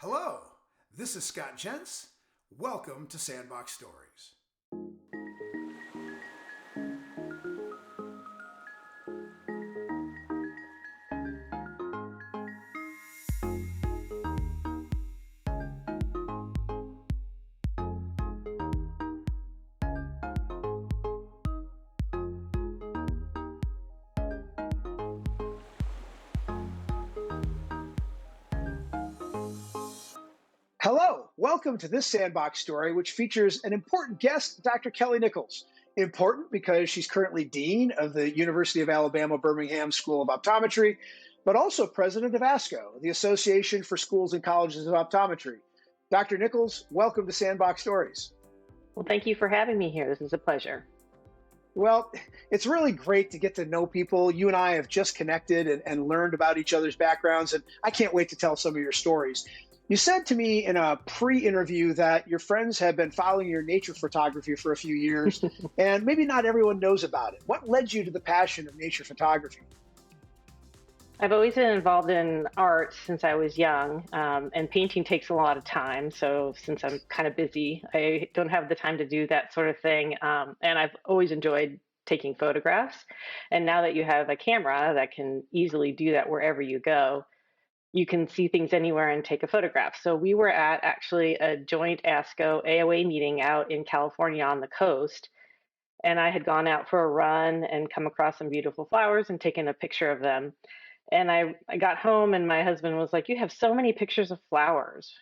Hello, this is Scott Jentz. Welcome to Sandbox Stories. Hello, welcome to this Sandbox Story, which features an important guest, Dr. Kelly Nichols. Important because she's currently Dean of the University of Alabama-Birmingham School of Optometry, but also President of ASCO, the Association for Schools and Colleges of Optometry. Dr. Nichols, welcome to Sandbox Stories. Well, thank you for having me here. This is a pleasure. Well, it's really great to get to know people. You and I have just connected and learned about each other's backgrounds, and I can't wait to tell some of your stories. You said to me in a pre-interview that your friends have been following your nature photography for a few years, and maybe not everyone knows about it. What led you to the passion of nature photography? I've always been involved in art since I was young, and painting takes a lot of time. So since I'm kind of busy, I don't have the time to do that sort of thing. And I've always enjoyed taking photographs. And now that you have a camera that can easily do that wherever you go, you can see things anywhere and take a photograph. So we were at actually a joint ASCO AOA meeting out in California on the coast. And I had gone out for a run and come across some beautiful flowers and taken a picture of them. And I got home and my husband was like, "You have so many pictures of flowers,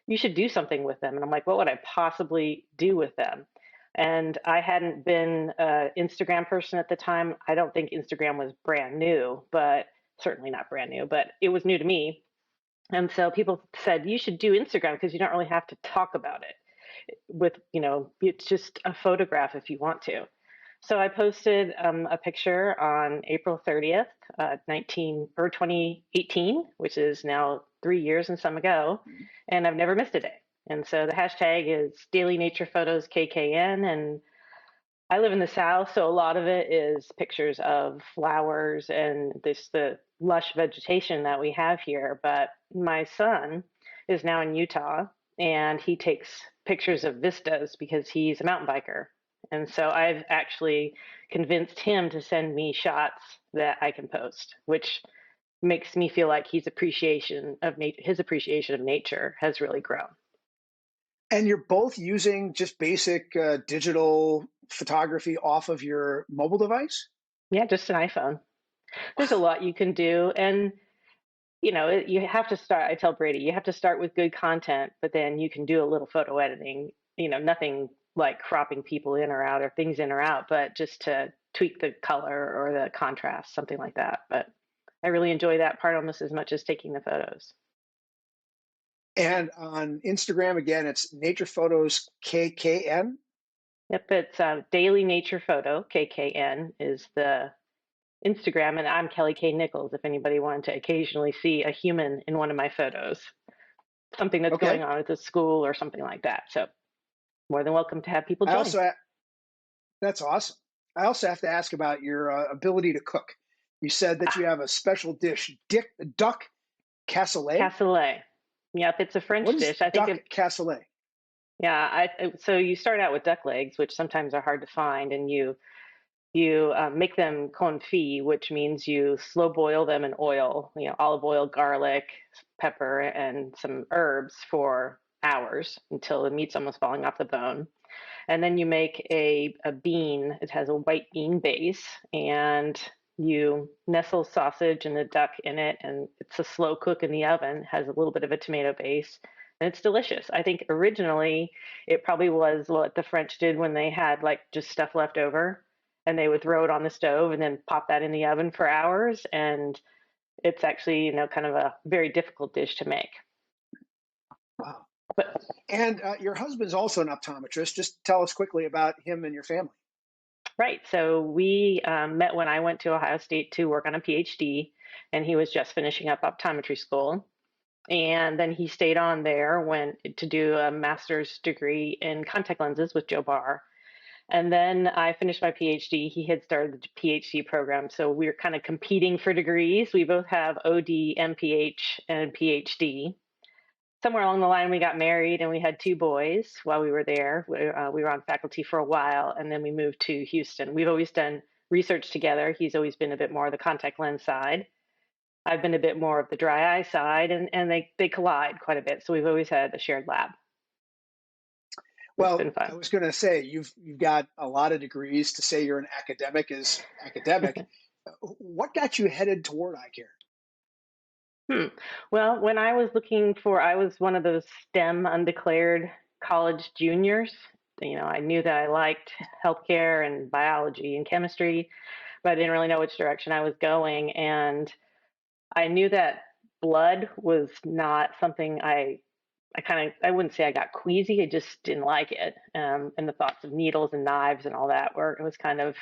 you should do something with them." And I'm like, "What would I possibly do with them?" And I hadn't been an Instagram person at the time. I don't think Instagram was brand new, but certainly not brand new, but it was new to me. And so people said, "You should do Instagram because you don't really have to talk about it it's just a photograph if you want to." So I posted a picture on April 30th, 2018, which is now 3 years and some ago, and I've never missed a day. And so the hashtag is Daily Nature Photos KKN, and I live in the South, so a lot of it is pictures of flowers and the lush vegetation that we have here. But my son is now in Utah, and he takes pictures of vistas because he's a mountain biker. And so I've actually convinced him to send me shots that I can post, which makes me feel like his appreciation of nature has really grown. And you're both using just basic digital photography off of your mobile device? Yeah, just an iPhone. There's a Wow. lot you can do. And, you have to start. I tell Brady, you have to start with good content, but then you can do a little photo editing, nothing like cropping people in or out or things in or out, but just to tweak the color or the contrast, something like that. But I really enjoy that part almost as much as taking the photos. And on Instagram, again, it's Nature Photos KKN. Yep, it's Daily Nature Photo, KKN is the Instagram, and I'm Kelly K. Nichols, if anybody wanted to occasionally see a human in one of my photos, something that's Okay. going on at the school or something like that. So more than welcome to have people I join. also, that's awesome. I also have to ask about your ability to cook. You said that you have a special dish, duck cassoulet. Cassoulet. Yep, it's a What French is dish. I think duck it, cassoulet? yeah. So you start out with duck legs, which sometimes are hard to find, and you make them confit, which means you slow boil them in oil, olive oil, garlic, pepper, and some herbs for hours until the meat's almost falling off the bone. And then you make a bean. It has a white bean base, and you nestle sausage and the duck in it, and it's a slow cook in the oven. Has a little bit of a tomato base, and it's delicious. I think originally it probably was what the French did when they had like just stuff left over, and they would throw it on the stove and then pop that in the oven for hours. And it's actually, kind of a very difficult dish to make. Wow. But And your husband's also an optometrist. Just tell us quickly about him and your family. right. So we met when I went to Ohio State to work on a PhD, and he was just finishing up optometry school. And then he stayed on there, went to do a master's degree in contact lenses with Joe Barr. And then I finished my PhD. He had started the PhD program. So we were kind of competing for degrees. We both have OD, MPH, and PhD. somewhere along the line, we got married and we had two boys while we were there. We were on faculty for a while, and then we moved to Houston. We've always done research together. He's always been a bit more of the contact lens side. I've been a bit more of the dry eye side, and they collide quite a bit. So we've always had a shared lab. It's Well, been I fun. was going to say you've got a lot of degrees. To say you're an academic is academic. What got you headed toward eye care? Hmm. Well, when I was one of those STEM undeclared college juniors. I knew that I liked healthcare and biology and chemistry, but I didn't really know which direction I was going. And I knew that blood was not something I wouldn't say I got queasy. I just didn't like it. And the thoughts of needles and knives and all that it was kind of,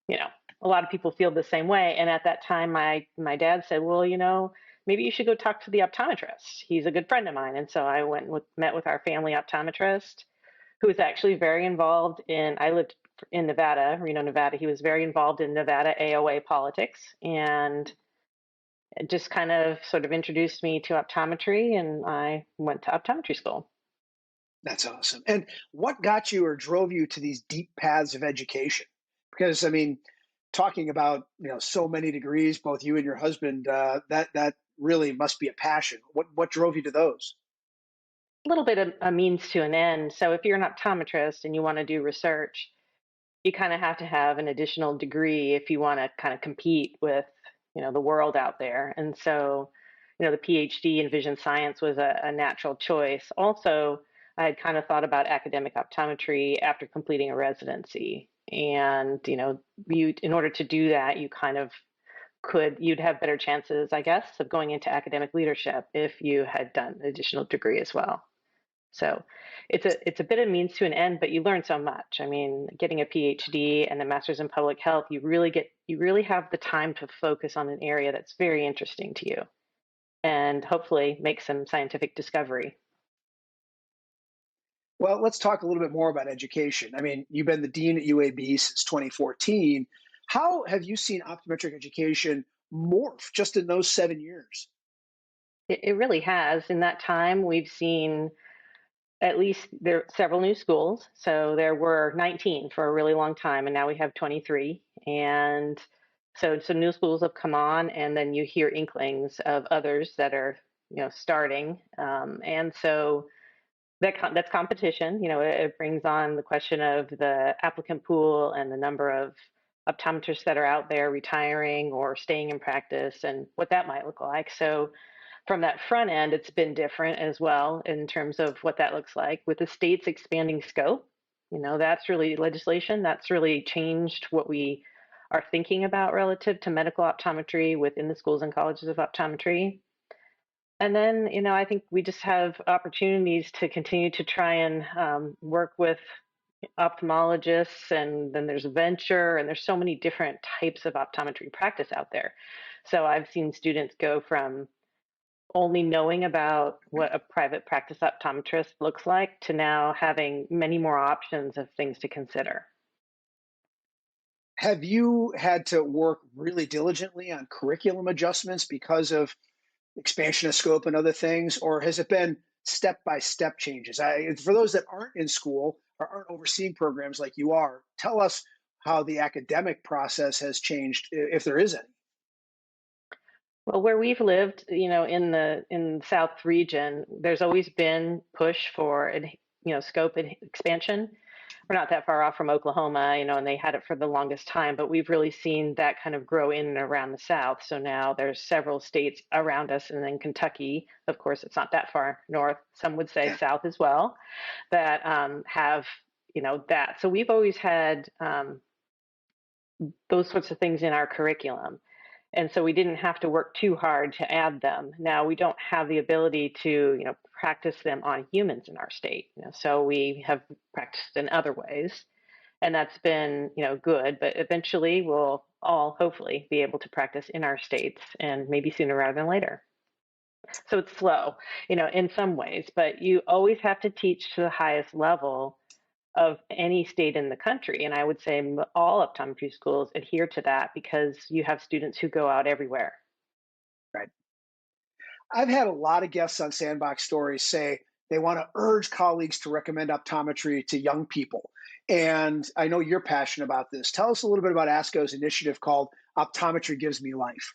you know, a lot of people feel the same way. And at that time, my dad said, well, maybe you should go talk to the optometrist. He's a good friend of mine. And so I met with our family optometrist, who was actually very involved I lived in Nevada, Reno, Nevada. He was very involved in Nevada AOA politics, and it just kind of sort of introduced me to optometry, and I went to optometry school. That's awesome. And what got you or drove you to these deep paths of education? Because I mean, talking about so many degrees, both you and your husband, that really must be a passion. What drove you to those? A little bit of a means to an end. So if you're an optometrist and you want to do research, you kind of have to have an additional degree if you want to kind of compete with, the world out there. And so, the PhD in vision science was a natural choice. Also, I had kind of thought about academic optometry after completing a residency. And, in order to do that, you'd have better chances, I guess, of going into academic leadership if you had done an additional degree as well. So it's a bit of means to an end, but you learn so much. I mean, getting a PhD and a master's in public health, you really have the time to focus on an area that's very interesting to you and hopefully make some scientific discovery. Well, let's talk a little bit more about education. I mean, you've been the dean at UAB since 2014. How have you seen optometric education morph just in those 7 years? It really has. In that time, we've seen at least there are several new schools. So there were 19 for a really long time, and now we have 23. And so new schools have come on, and then you hear inklings of others that are starting. And so that's competition. It brings on the question of the applicant pool and the number of optometrists that are out there retiring or staying in practice, and what that might look like. So from that front end, it's been different as well in terms of what that looks like. With the state's expanding scope, that's really legislation, that's really changed what we are thinking about relative to medical optometry within the schools and colleges of optometry. And then, I think we just have opportunities to continue to try and work with ophthalmologists, and then there's venture, and there's so many different types of optometry practice out there. So I've seen students go from only knowing about what a private practice optometrist looks like to now having many more options of things to consider. Have you had to work really diligently on curriculum adjustments because of expansion of scope and other things, or has it been step by step changes? For those that aren't in school or aren't overseeing programs like you are, tell us how the academic process has changed, if there is any. Well, where we've lived, in the South region, there's always been push for scope and expansion. We're not that far off from Oklahoma, and they had it for the longest time, but we've really seen that kind of grow in and around the South. So now there's several states around us, and then Kentucky, of course, it's not that far north. Some would say Yeah. south as well, that have that. So we've always had those sorts of things in our curriculum. And so we didn't have to work too hard to add them. Now we don't have the ability to, practice them on humans in our state. So we have practiced in other ways, and that's been, good. But eventually, we'll all hopefully be able to practice in our states, and maybe sooner rather than later. So it's slow, in some ways, but you always have to teach to the highest level of any state in the country. And I would say all optometry schools adhere to that because you have students who go out everywhere. Right. I've had a lot of guests on Sandbox Stories say they want to urge colleagues to recommend optometry to young people. And I know you're passionate about this. Tell us a little bit about ASCO's initiative called Optometry Gives Me Life.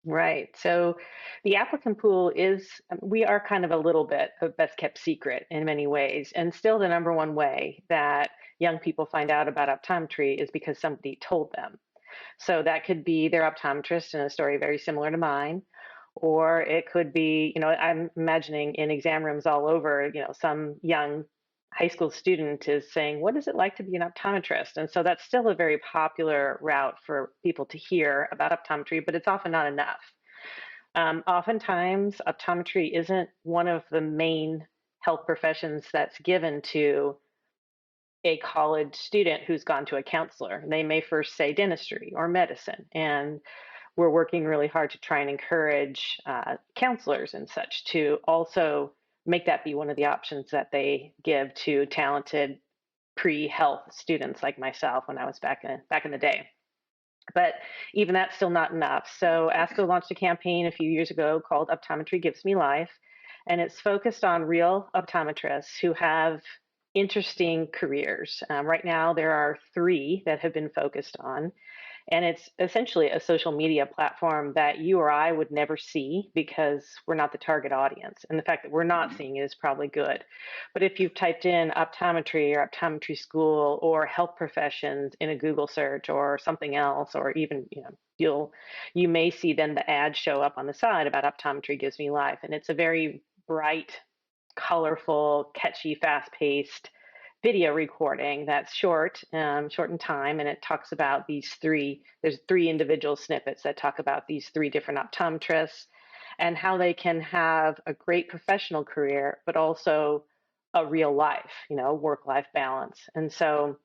Right. So the applicant pool is, we are kind of a little bit of best kept secret in many ways. And still, the number one way that young people find out about optometry is because somebody told them. So that could be their optometrist in a story very similar to mine, or it could be, I'm imagining in exam rooms all over, some young high school student is saying, "What is it like to be an optometrist?" And so that's still a very popular route for people to hear about optometry, but it's often not enough. Oftentimes, optometry isn't one of the main health professions that's given to a college student who's gone to a counselor. They may first say dentistry or medicine, and we're working really hard to try and encourage counselors and such to also make that be one of the options that they give to talented pre-health students like myself when I was back in the day. But even that's still not enough. So ASCO launched a campaign a few years ago called Optometry Gives Me Life, and it's focused on real optometrists who have interesting careers. Right now, there are three that have been focused on, and it's essentially a social media platform that you or I would never see because we're not the target audience. And the fact that we're not seeing it is probably good. But if you've typed in optometry or optometry school or health professions in a Google search or something else, or even, you may see then the ad show up on the side about Optometry Gives Me Life. And it's a very bright, colorful, catchy, fast-paced video recording that's short in time, and it talks about these three. There's three individual snippets that talk about these three different optometrists and how they can have a great professional career, but also a real life, work-life balance. And so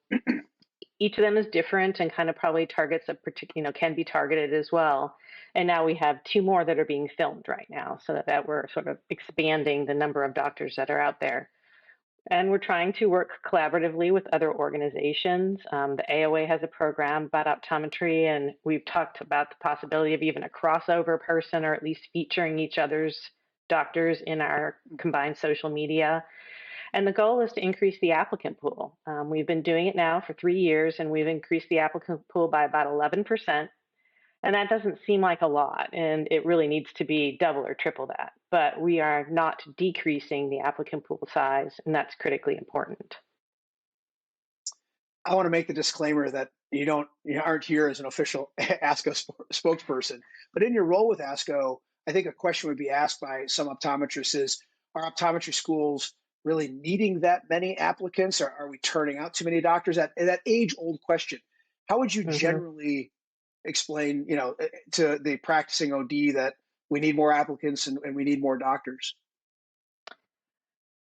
each of them is different and kind of probably targets a particular, can be targeted as well. And now we have two more that are being filmed right now, so that we're sort of expanding the number of doctors that are out there. And we're trying to work collaboratively with other organizations. The AOA has a program about optometry, and we've talked about the possibility of even a crossover person or at least featuring each other's doctors in our combined social media. And the goal is to increase the applicant pool. We've been doing it now for 3 years, and we've increased the applicant pool by about 11%. And that doesn't seem like a lot, and it really needs to be double or triple that. But we are not decreasing the applicant pool size, and that's critically important. I want to make the disclaimer that you aren't here as an official ASCO spokesperson, but in your role with ASCO, I think a question would be asked by some optometrists is, are optometry schools really needing that many applicants, or are we turning out too many doctors? That age old question. How would you hmm generally explain, to the practicing OD that we need more applicants and we need more doctors?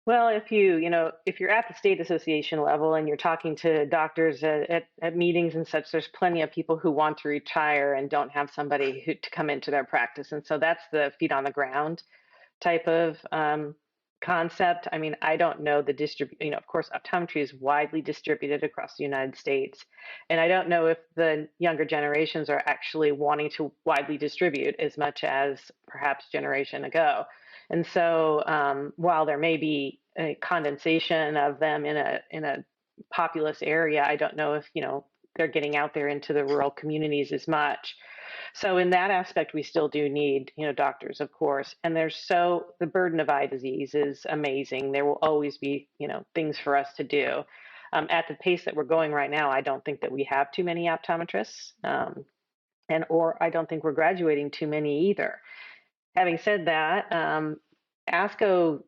Well, if you're at the state association level and you're talking to doctors at meetings and such, there's plenty of people who want to retire and don't have somebody to come into their practice. And so that's the feet on the ground type of concept. I mean, I don't know the of course, optometry is widely distributed across the United States. And I don't know if the younger generations are actually wanting to widely distribute as much as perhaps generation ago. And so while there may be a condensation of them in a populous area, I don't know if, they're getting out there into the rural communities as much. So in that aspect, we still do need, doctors, of course. And the burden of eye disease is amazing. There will always be, things for us to do. At the pace that we're going right now, I don't think that we have too many optometrists, or I don't think we're graduating too many either. Having said that, ASCO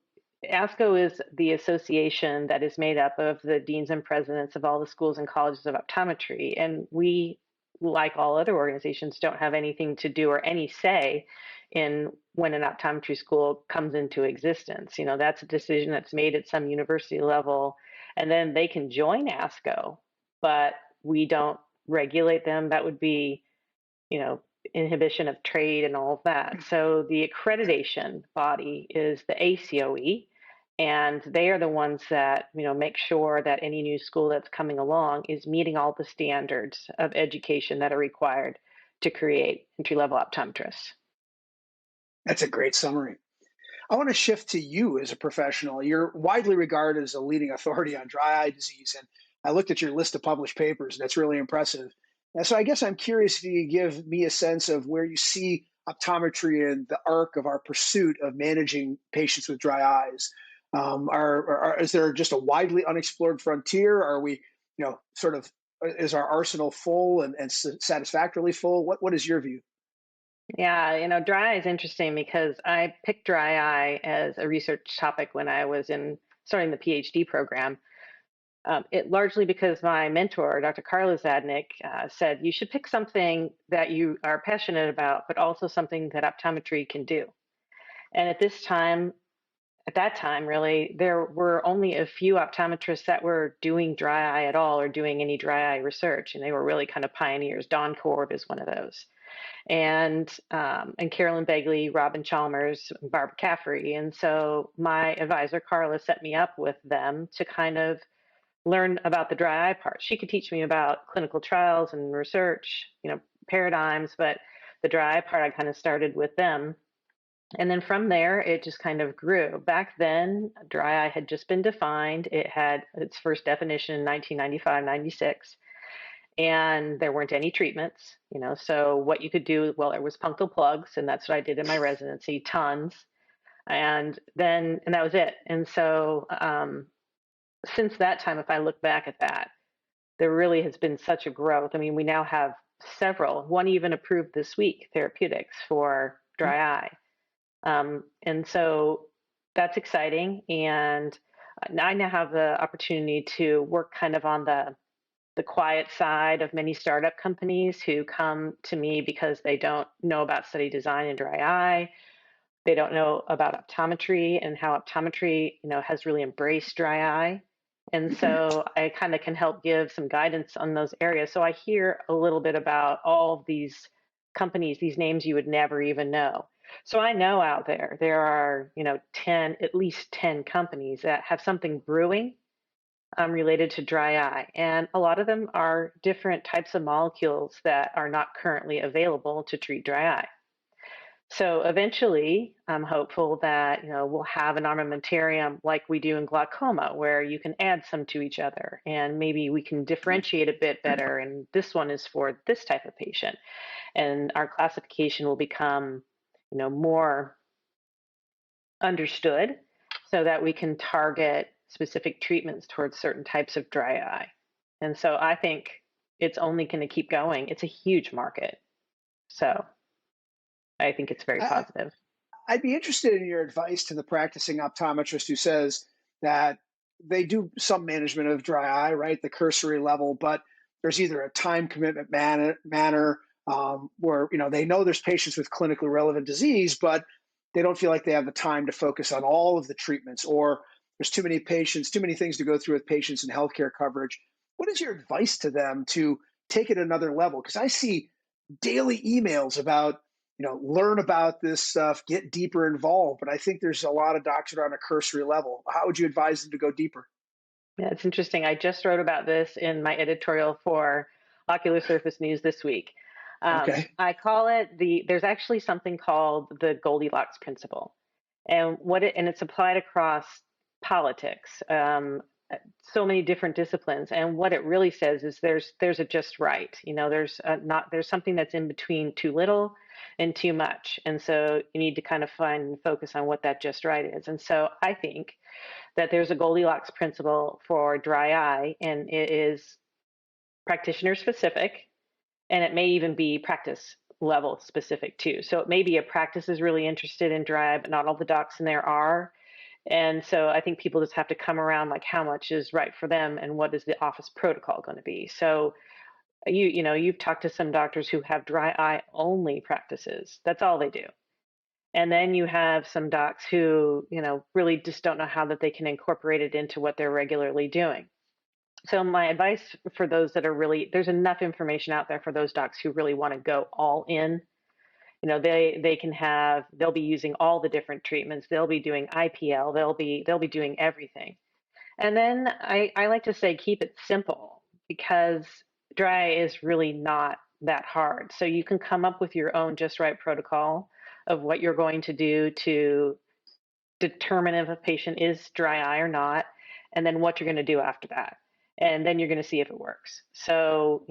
ASCO is the association that is made up of the deans and presidents of all the schools and colleges of optometry. And we, like all other organizations, don't have anything to do or any say in when an optometry school comes into existence. That's a decision that's made at some university level, and then they can join ASCO, but we don't regulate them. That would be, you know, inhibition of trade and all of that. So the accreditation body is the ACOE, and they are the ones that, make sure that any new school that's coming along is meeting all the standards of education that are required to create entry-level optometrists. That's a great summary. I want to shift to you as a professional. You're widely regarded as a leading authority on dry eye disease, and I looked at your list of published papers. That's really impressive. And so I guess I'm curious if you could give me a sense of where you see optometry in the arc of our pursuit of managing patients with dry eyes. Is there just a widely unexplored frontier? Are we, sort of, is our arsenal full and satisfactorily full? What is your view? Yeah, dry eye is interesting because I picked dry eye as a research topic when I was in starting the PhD program. It largely because my mentor, Dr. Carla Zadnik, said you should pick something that you are passionate about, but also something that optometry can do. And at that time, really, there were only a few optometrists that were doing dry eye at all or doing any dry eye research, and they were really kind of pioneers. Don Korb is one of those, and Carolyn Begley, Robin Chalmers, Barbara Caffrey. And so my advisor Carla set me up with them to kind of learn about the dry eye part. She could teach me about clinical trials and research, paradigms, but the dry eye part I kind of started with them. And then from there, it just kind of grew. Back then, dry eye had just been defined. It had its first definition in 1995, 96, and there weren't any treatments, So what you could do, well, there was punctal plugs, and that's what I did in my residency, tons. And that was it. And so since that time, if I look back at that, there really has been such a growth. I mean, we now have several, one even approved this week, therapeutics for dry eye. And so that's exciting. And I now have the opportunity to work kind of on the quiet side of many startup companies who come to me because they don't know about study design and dry eye. They don't know about optometry and how optometry, has really embraced dry eye. And so I kind of can help give some guidance on those areas. So I hear a little bit about all of these companies, these names you would never even know. So I know out there are, 10, at least 10 companies that have something brewing related to dry eye. And a lot of them are different types of molecules that are not currently available to treat dry eye. So eventually, I'm hopeful that we'll have an armamentarium like we do in glaucoma, where you can add some to each other, and maybe we can differentiate a bit better. And this one is for this type of patient, and our classification will become, more understood, so that we can target specific treatments towards certain types of dry eye. And so I think it's only going to keep going. It's a huge market, so I think it's very I, positive. I'd be interested in your advice to the practicing optometrist who says that they do some management of dry eye, right, the cursory level, but there's either a time commitment manner where they know there's patients with clinically relevant disease, but they don't feel like they have the time to focus on all of the treatments, or there's too many patients, too many things to go through with patients and healthcare coverage. What is your advice to them to take it another level? Because I see daily emails about learn about this stuff, get deeper involved. But I think there's a lot of docs that are on a cursory level. How would you advise them to go deeper? Yeah, it's interesting. I just wrote about this in my editorial for Ocular Surface News this week. Okay. I call it there's actually something called the Goldilocks principle. And it's applied across politics, so many different disciplines. And what it really says is there's a just right. There's something that's in between too little and too much. And so you need to kind of find and focus on what that just right is. And so I think that there's a Goldilocks principle for dry eye, and it is practitioner specific, and it may even be practice level specific too. So it may be a practice is really interested in dry eye, but not all the docs in there are. And so I think people just have to come around like how much is right for them and what is the office protocol going to be. So you've talked to some doctors who have dry eye only practices. That's all they do. And then you have some docs who, really just don't know how that they can incorporate it into what they're regularly doing. So my advice for those that are really, there's enough information out there for those docs who really want to go all in. They'll be using all the different treatments. They'll be doing IPL. They'll be doing everything. And then I like to say keep it simple, because dry is really not that hard. So you can come up with your own just right protocol. of what you're going to do to determine if a patient is dry eye or not, and then what you're going to do after that. And then you're going to see if it works. So,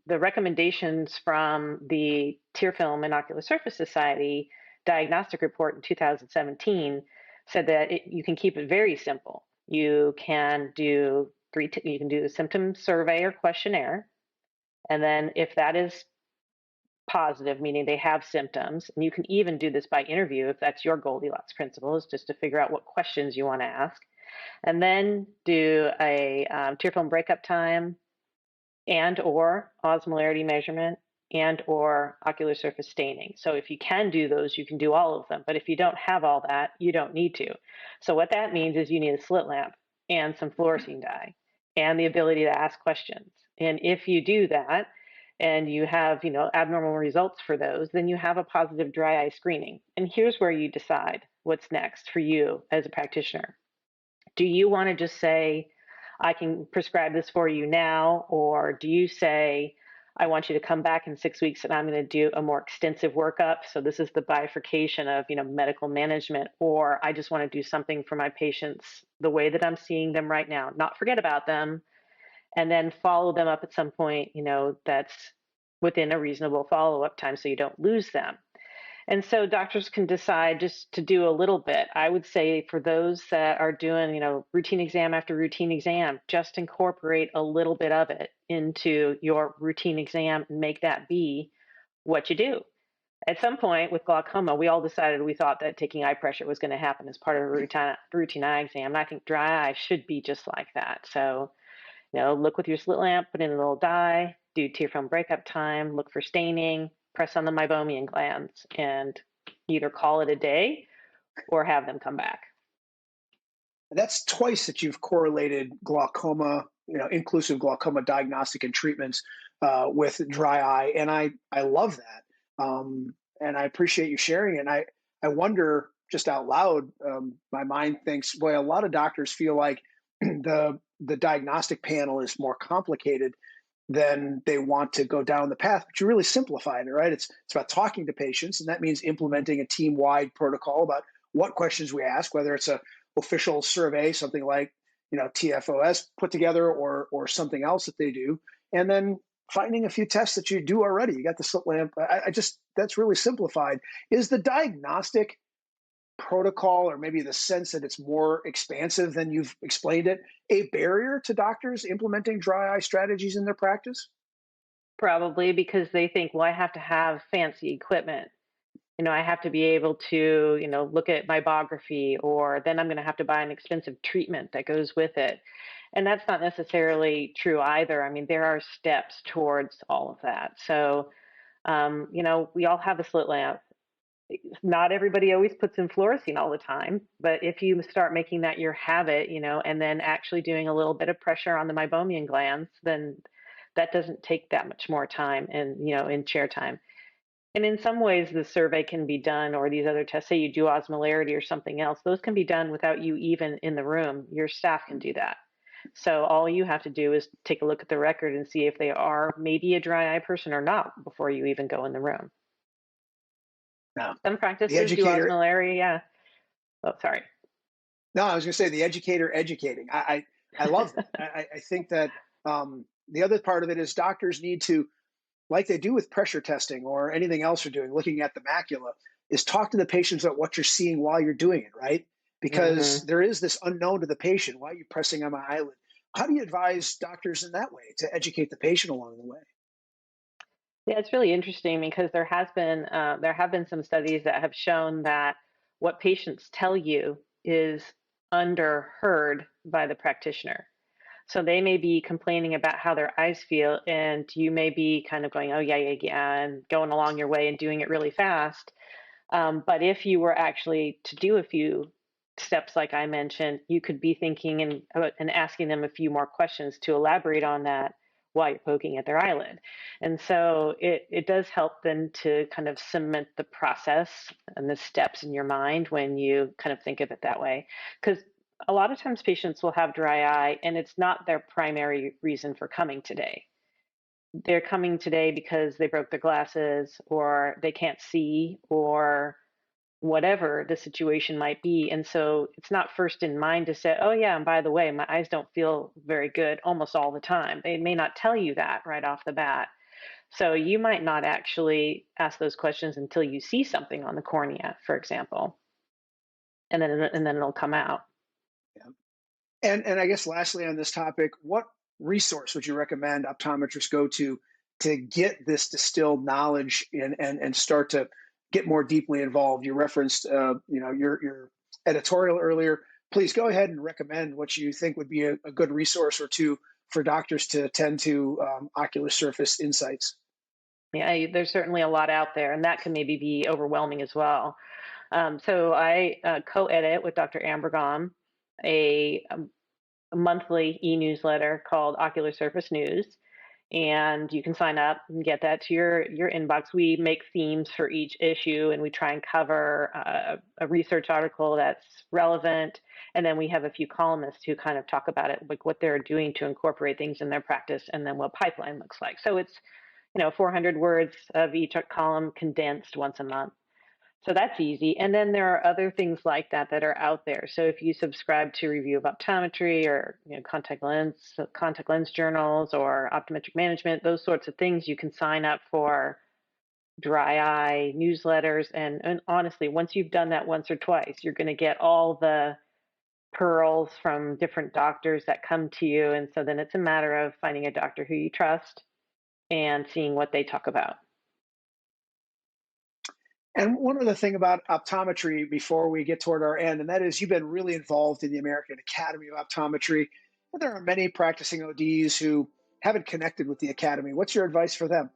the recommendations from the Tear Film and Ocular Surface Society diagnostic report in 2017 said that you can keep it very simple. You can do you can do the symptom survey or questionnaire, and then if that is positive, meaning they have symptoms, and you can even do this by interview if that's your Goldilocks principle, is just to figure out what questions you want to ask, and then do a tear film breakup time and or osmolarity measurement and or ocular surface staining. So if you can do those, you can do all of them. But if you don't have all that, you don't need to. So what that means is you need a slit lamp and some fluorescein dye and the ability to ask questions. And if you do that and you have, abnormal results for those, then you have a positive dry eye screening. And here's where you decide what's next for you as a practitioner. Do you want to just say, I can prescribe this for you now? Or do you say, I want you to come back in 6 weeks and I'm going to do a more extensive workup? So this is the bifurcation of, medical management, or I just want to do something for my patients the way that I'm seeing them right now, not forget about them, and then follow them up at some point, that's within a reasonable follow-up time so you don't lose them. And so doctors can decide just to do a little bit. I would say for those that are doing, routine exam after routine exam, just incorporate a little bit of it into your routine exam and make that be what you do. At some point with glaucoma, we all decided we thought that taking eye pressure was going to happen as part of a routine eye exam. And I think dry eye should be just like that. So, look with your slit lamp, put in a little dye, do tear film breakup time, look for staining, press on the meibomian glands, and either call it a day or have them come back. That's twice that you've correlated glaucoma, inclusive glaucoma diagnostic and treatments with dry eye, and I love that, and I appreciate you sharing it. And I wonder, just out loud, my mind thinks, boy, a lot of doctors feel like the diagnostic panel is more complicated than they want to go down the path. But you really simplified it, right? It's about talking to patients, and that means implementing a team-wide protocol about what questions we ask, whether it's a official survey, something like TFOS put together, or something else that they do, and then finding a few tests that you do already. You got the slit lamp. I just that's really simplified. Is the diagnostic protocol, or maybe the sense that it's more expansive than you've explained it, a barrier to doctors implementing dry eye strategies in their practice? Probably because they think, well, I have to have fancy equipment. I have to be able to, look at mybography, or then I'm going to have to buy an expensive treatment that goes with it. And that's not necessarily true either. I mean, there are steps towards all of that. So, we all have a slit lamp. Not everybody always puts in fluorescein all the time, but if you start making that your habit, and then actually doing a little bit of pressure on the meibomian glands, then that doesn't take that much more time and, in chair time. And in some ways, the survey can be done, or these other tests, say you do osmolarity or something else, those can be done without you even in the room. Your staff can do that. So all you have to do is take a look at the record and see if they are maybe a dry eye person or not before you even go in the room. No. Some The practices do educator. osmolarity, yeah. Oh, sorry. No, I was going to say the educator educating. I love that. I think that the other part of it is doctors need to, like they do with pressure testing or anything else you're doing, looking at the macula, is talk to the patients about what you're seeing while you're doing it, right? Because Hmm. there is this unknown to the patient. Why are you pressing on my eyelid? How do you advise doctors in that way to educate the patient along the way? Yeah, it's really interesting because there have been some studies that have shown that what patients tell you is underheard by the practitioner. So they may be complaining about how their eyes feel, and you may be kind of going, oh, yeah, yeah, yeah, and going along your way and doing it really fast. But if you were actually to do a few steps like I mentioned, you could be thinking and asking them a few more questions to elaborate on that while you're poking at their eyelid. And so it does help then to kind of cement the process and the steps in your mind when you kind of think of it that way. Because a lot of times patients will have dry eye and it's not their primary reason for coming today. They're coming today because they broke their glasses or they can't see, or whatever the situation might be. And so it's not first in mind to say, oh, yeah, and by the way, my eyes don't feel very good almost all the time. They may not tell you that right off the bat. So you might not actually ask those questions until you see something on the cornea, for example, and then it'll come out. Yeah. And I guess lastly on this topic, what resource would you recommend optometrists go to get this distilled knowledge and start to get more deeply involved? You referenced your editorial earlier. Please go ahead and recommend what you think would be a good resource or two for doctors to attend to ocular surface insights. Yeah, there's certainly a lot out there, and that can maybe be overwhelming as well. So I co-edit with Dr. Ambergom a monthly e-newsletter called Ocular Surface News, and you can sign up and get that to your inbox. We make themes for each issue, and we try and cover a research article that's relevant. And then we have a few columnists who kind of talk about it, like what they're doing to incorporate things in their practice, and then what pipeline looks like. So it's 400 words of each column condensed once a month. So that's easy. And then there are other things like that that are out there. So if you subscribe to Review of Optometry or contact lens journals or optometric management, those sorts of things, you can sign up for dry eye newsletters. And honestly, once you've done that once or twice, you're going to get all the pearls from different doctors that come to you. And so then it's a matter of finding a doctor who you trust and seeing what they talk about. And one other thing about optometry before we get toward our end, and that is you've been really involved in the American Academy of Optometry. And there are many practicing ODs who haven't connected with the Academy. What's your advice for them?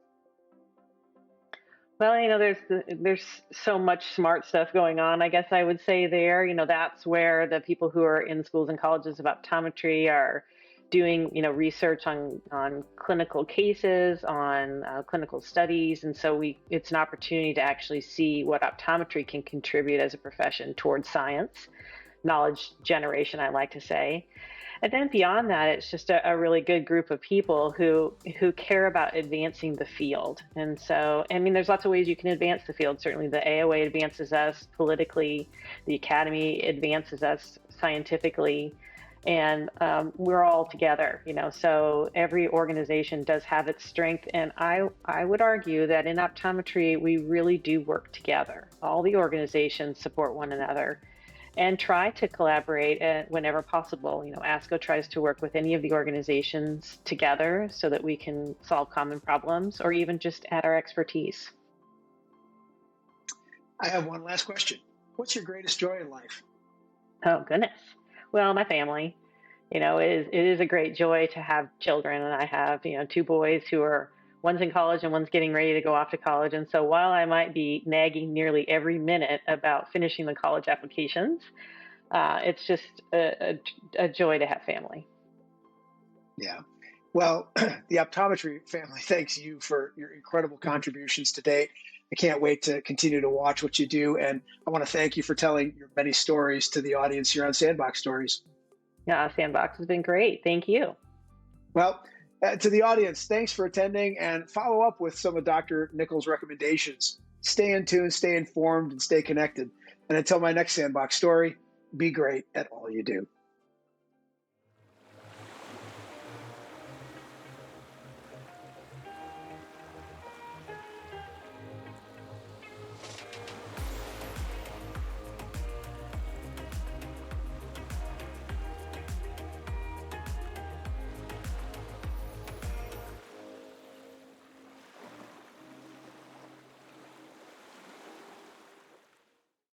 Well, there's so much smart stuff going on. I guess I would say there, that's where the people who are in schools and colleges of optometry are doing, research on clinical cases, on clinical studies, and so it's an opportunity to actually see what optometry can contribute as a profession towards science, knowledge generation, I like to say. And then beyond that, it's just a really good group of people who care about advancing the field. And so, I mean, there's lots of ways you can advance the field. Certainly the AOA advances us politically, the Academy advances us scientifically, and we're all together, so every organization does have its strength. And I would argue that in optometry, we really do work together. All the organizations support one another and try to collaborate whenever possible. ASCO tries to work with any of the organizations together so that we can solve common problems or even just add our expertise. I have one last question. What's your greatest joy in life? Oh, goodness. Well, my family. It is a great joy to have children, and I have, two boys one's in college and one's getting ready to go off to college. And so while I might be nagging nearly every minute about finishing the college applications, it's just a joy to have family. Yeah. Well, the optometry family thanks you for your incredible contributions to date. I can't wait to continue to watch what you do. And I want to thank you for telling your many stories to the audience here on Sandbox Stories. Yeah, Sandbox has been great. Thank you. Well, to the audience, thanks for attending, and follow up with some of Dr. Nichols' recommendations. Stay in tune, stay informed, and stay connected. And until my next Sandbox Story, be great at all you do.